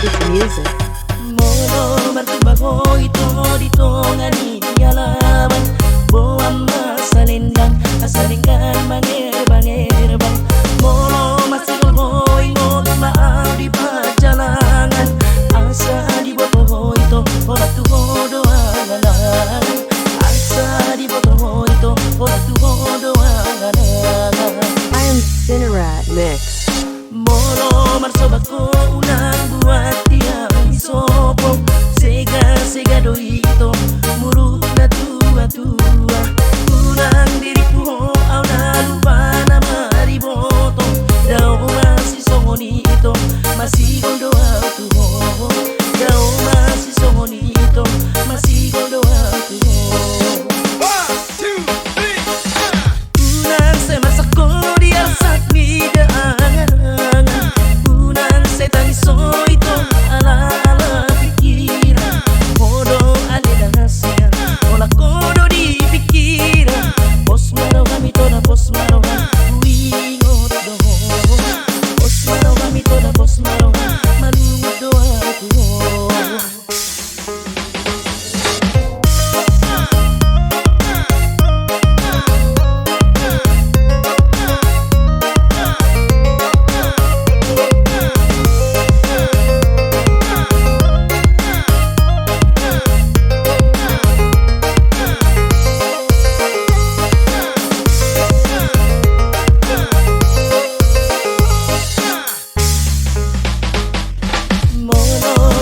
with music. Molo bertubago ito dito nga ni alaman Boam masalindang asalinggan bangir-bangir-bang Molo masigol ingot maaw di pajalangan Asa di boto ito orat tuho doangan Asa di boto ito orat tuho doangan I am Cinerat Mix. Molo marsobat ko ulang buat tiang isopo Sega doi ito murut na tua Ulang diriku au na lupa na mariboto Dao masih songoni ito masih gondo au tuho Dao masih songoni ito masih gondo au tuho Unang semasak ko di asak ni daan Unang setan iso ito ala-ala pikiran Kodo ale dan hasil Olah kodo di pikiran Pos maraw kami toda pos maraw Uingot doho Pos maraw kami toda pos maraw Malungot doa tuho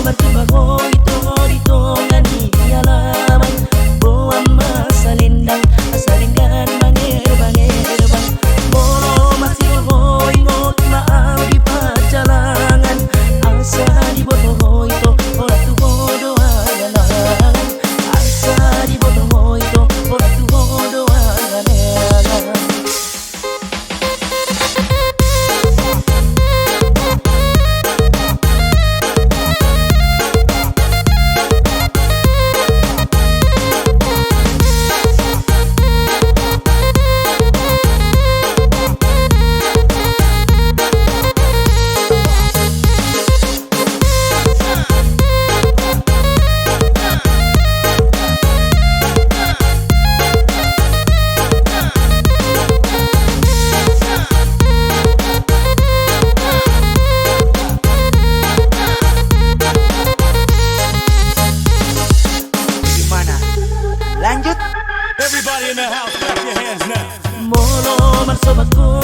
Bertubago ito dito nga ni alaman Boam masalindang asalinggan bangir-bangir-bang Molo masigol ingot maaw di pajalangan Asa di boto ito orat tuho doangan Asa di boto ito orat tuho doangan Lanjut. Everybody in the house, clap your hands now. Molo marsobat ko